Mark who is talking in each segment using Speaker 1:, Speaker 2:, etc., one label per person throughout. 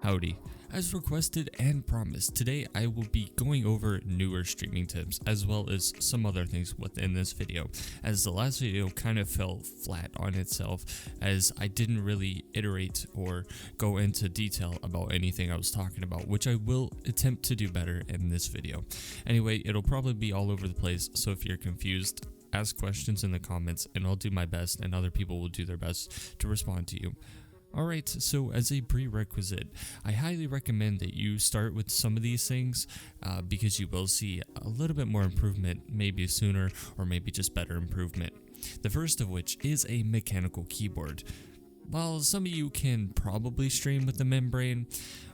Speaker 1: Howdy. As requested and promised, today I will be going over newer streaming tips as well as some other things within this video, as the last video kind of fell flat on itself as I didn't really iterate or go into detail about anything I was talking about, which I will attempt to do better in this video. Anyway, it'll probably be all over the place, so if you're confused, ask questions in the comments and I'll do my best and other people will do their best to respond to you. Alright, so as a prerequisite, I highly recommend that you start with some of these things because you will see a little bit more improvement, maybe sooner or maybe just better improvement. The first of which is a mechanical keyboard. While some of you can probably stream with the membrane,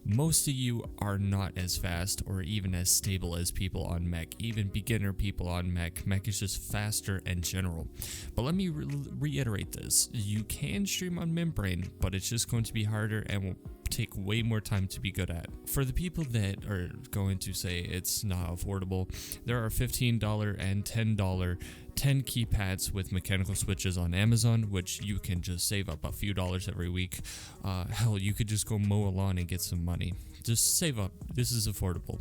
Speaker 1: most of you are not as fast or even as stable as people on mech, even beginner people on mech. Mech is just faster in general. But let me reiterate this. You can stream on membrane, but it's just going to be harder and will take way more time to be good at. For the people that are going to say it's not affordable, there are $15 and $10 10 keypads with mechanical switches on Amazon, which you can just save up a few dollars every week. Hell, you could just go mow a lawn and get some money. Just save up. This is affordable.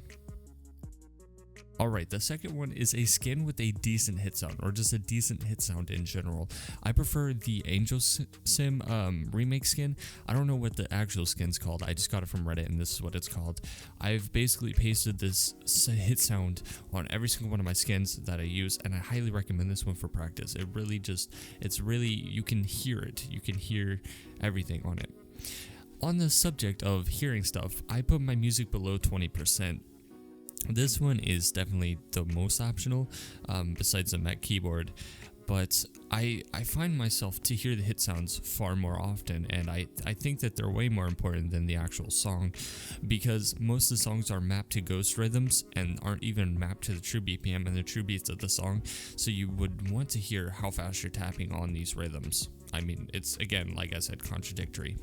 Speaker 1: Alright, the second one is a skin with a decent hit sound, or just a decent hit sound in general. I prefer the Angel Sim remake skin. I don't know what the actual skin's called, I just got it from Reddit and this is what it's called. I've basically pasted this hit sound on every single one of my skins that I use, and I highly recommend this one for practice. It's really, you can hear it, you can hear everything on it. On the subject of hearing stuff, I put my music below 20%. This one is definitely the most optional, besides the mech keyboard, but I find myself to hear the hit sounds far more often, and I think that they're way more important than the actual song, because most of the songs are mapped to ghost rhythms and aren't even mapped to the true BPM and the true beats of the song, so you would want to hear how fast you're tapping on these rhythms. I mean, it's, again, like I said, contradictory.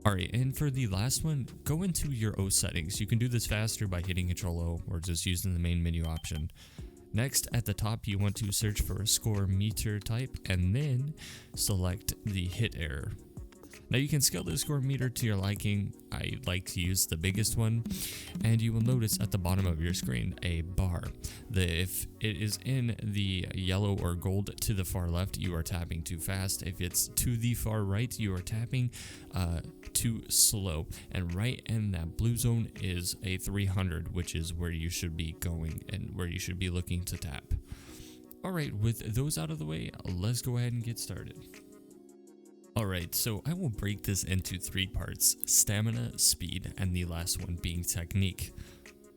Speaker 1: Alright, and for the last one, go into your O settings. You can do this faster by hitting Ctrl O or just using the main menu option. Next, at the top, you want to search for a score meter type and then select the hit error. Now you can scale the score meter to your liking. I like to use the biggest one, and you will notice at the bottom of your screen a bar. If it is in the yellow or gold to the far left, you are tapping too fast. If it's to the far right, you are tapping too slow. And right in that blue zone is a 300, which is where you should be going and where you should be looking to tap. Alright, with those out of the way, let's go ahead and get started. Alright, so I will break this into 3 parts: stamina, speed, and the last one being technique.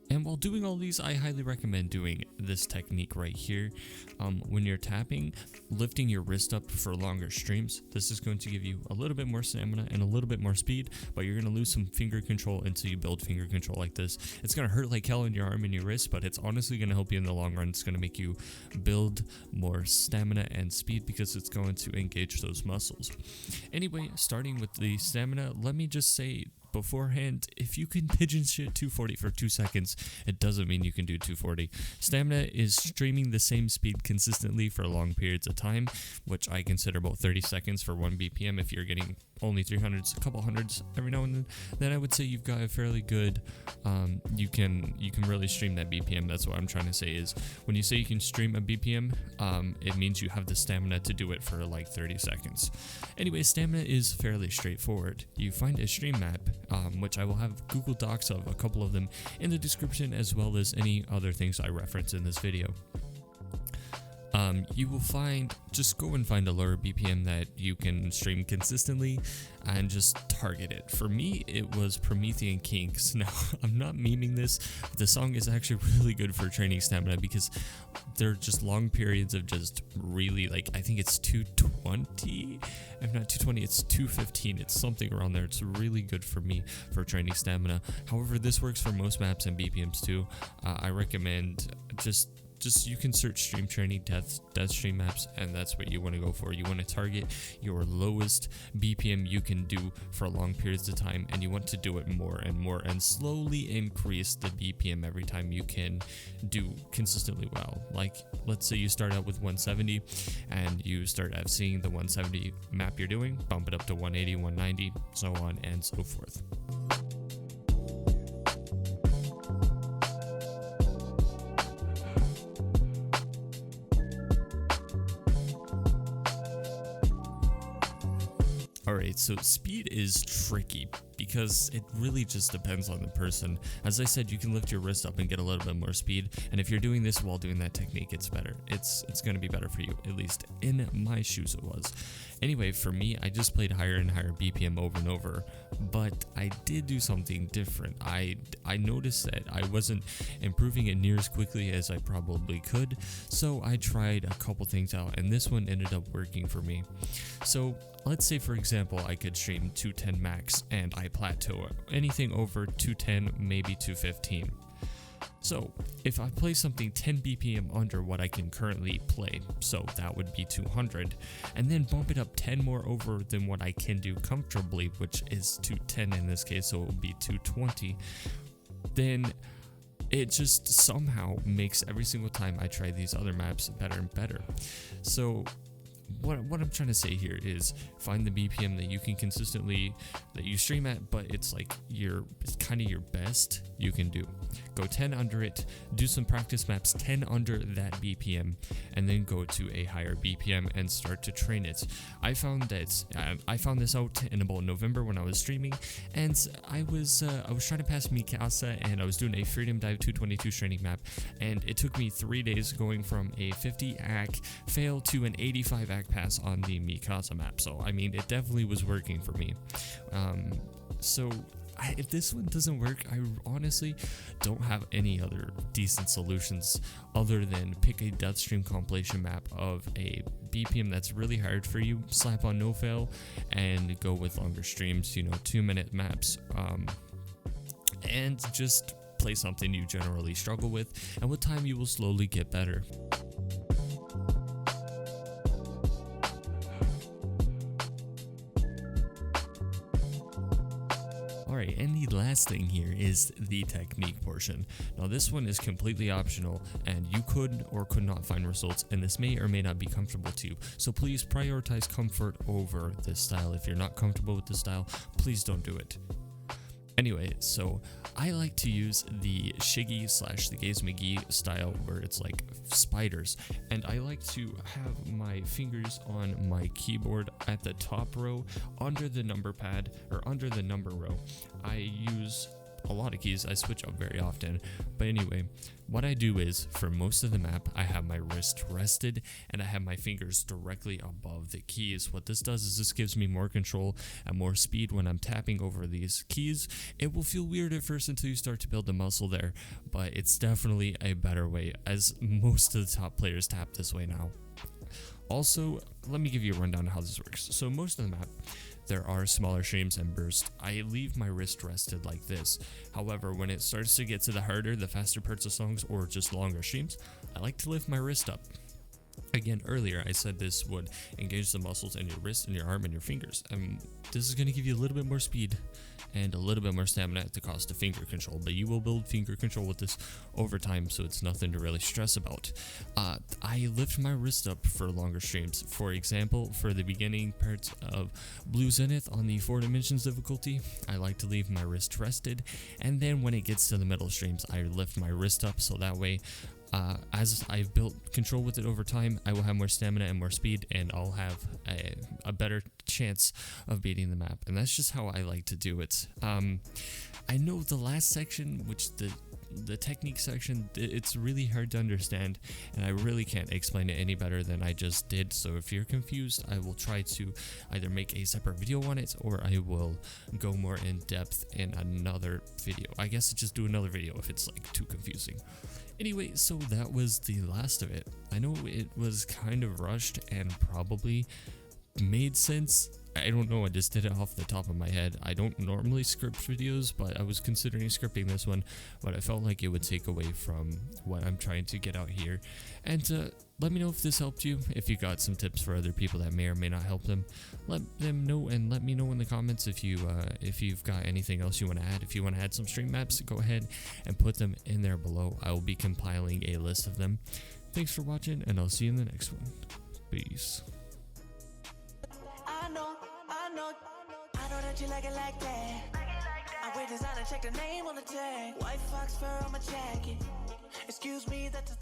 Speaker 1: And while doing all these, I highly recommend doing this technique right here. When you're tapping, lifting your wrist up for longer streams. This is going to give you a little bit more stamina and a little bit more speed, but you're going to lose some finger control until you build finger control like this. It's going to hurt like hell in your arm and your wrist, but it's honestly going to help you in the long run. It's going to make you build more stamina and speed because it's going to engage those muscles. Anyway, starting with the stamina, let me just say beforehand, if you can pigeon shit 240 for 2 seconds, it doesn't mean you can do 240. Stamina is streaming the same speed consistently for long periods of time, which I consider about 30 seconds for 1 BPM. If you're getting only 300s, a couple hundreds every now and then I would say you've got a fairly good, you can really stream that BPM. That's what I'm trying to say is, when you say you can stream a BPM, it means you have the stamina to do it for like 30 seconds. Anyway, stamina is fairly straightforward. You find a stream map, which I will have Google Docs of a couple of them in the description, as well as any other things I reference in this video. You will just go and find a lower BPM that you can stream consistently and just target it. For me, it was Promethean Kinks. Now, I'm not memeing this. The song is actually really good for training stamina because they're just long periods of just really, like, I think it's 220. If not 220, it's 215. It's something around there. It's really good for me for training stamina. However, this works for most maps and BPMs too. I recommend just just you can search stream training death stream maps, and that's what you want to go for. You want to target your lowest BPM you can do for long periods of time, and you want to do it more and more and slowly increase the BPM every time you can do consistently well. Like, let's say you start out with 170 and you start out seeing the 170 map you're doing, bump it up to 180, 190, so on and so forth. Alright, so speed is tricky because it really just depends on the person. As I said, you can lift your wrist up and get a little bit more speed, and if you're doing this while doing that technique, it's better. It's going to be better for you, at least in my shoes it was. Anyway, for me, I just played higher and higher BPM over and over, but I did do something different. I noticed that I wasn't improving it near as quickly as I probably could, so I tried a couple things out, and this one ended up working for me. So let's say, for example, I could stream 210 max and I plateau anything over 210, maybe 215. So if I play something 10 BPM under what I can currently play, so that would be 200, and then bump it up 10 more over than what I can do comfortably, which is 210 in this case, so it would be 220, then it just somehow makes every single time I try these other maps better and better. So what I'm trying to say here is find the BPM that you can consistently, that you stream at, but it's like it's kind of your best you can do. Go 10 under it, do some practice maps 10 under that BPM, and then go to a higher BPM and start to train it. I found this out in about November when I was streaming, and I was trying to pass Mikasa, and I was doing a Freedom Dive 222 training map, and it took me 3 days going from a 50 AC fail to an 85 AC pass on the Mikasa map. So I mean, it definitely was working for me. If this one doesn't work, I honestly don't have any other decent solutions other than pick a death stream compilation map of a BPM that's really hard for you, slap on no fail, and go with longer streams, 2-minute maps, and just play something you generally struggle with, and with time you will slowly get better. Alright, and the last thing here is the technique portion. Now this one is completely optional, and you could or could not find results, and this may or may not be comfortable to you. So please prioritize comfort over this style. If you're not comfortable with this style, please don't do it. Anyway, so I like to use the Shiggy / the Gaze McGee style, where it's like spiders, and I like to have my fingers on my keyboard at the top row under the number pad, or under the number row. I use a lot of keys, I switch up very often, but anyway, what I do is, for most of the map, I have my wrist rested and I have my fingers directly above the keys. What this does is this gives me more control and more speed when I'm tapping over these keys. It will feel weird at first until you start to build the muscle there, but it's definitely a better way, as most of the top players tap this way now. Also, let me give you a rundown of how this works. So most of the map, there are smaller streams and bursts. I leave my wrist rested like this. However, when it starts to get to the harder, the faster parts of songs, or just longer streams, I like to lift my wrist up. Again, earlier I said this would engage the muscles in your wrist and your arm and your fingers, and this is going to give you a little bit more speed and a little bit more stamina at the cost of finger control, but you will build finger control with this over time, so it's nothing to really stress about. I lift my wrist up for longer streams. For example, for the beginning parts of Blue Zenith on the 4 dimensions difficulty, I like to leave my wrist rested, and then when it gets to the middle streams, I lift my wrist up, so that way as I've built control with it over time, I will have more stamina and more speed, and I'll have a better chance of beating the map. And that's just how I like to do it. I know the last section, which the technique section, it's really hard to understand, and I really can't explain it any better than I just did. So if you're confused, I will try to either make a separate video on it, or I will go more in depth in another video. I guess just do another video if it's like too confusing. Anyway, so that was the last of it. I know it was kind of rushed and probably made sense I don't know, I just did it off the top of my head. I don't normally script videos, but I was considering scripting this one, but I felt like it would take away from what I'm trying to get out here. And let me know if this helped you. If you got some tips for other people that may or may not help them, let them know, and let me know in the comments if you've got anything else you want to add. If you want to add some stream maps, go ahead and put them in there below. I will be compiling a list of them. Thanks for watching, and I'll see you in the next one. Peace.
Speaker 2: I know that you like it like that. I wear designer, check the name on the tag. White fox fur on my jacket. Excuse me, that's a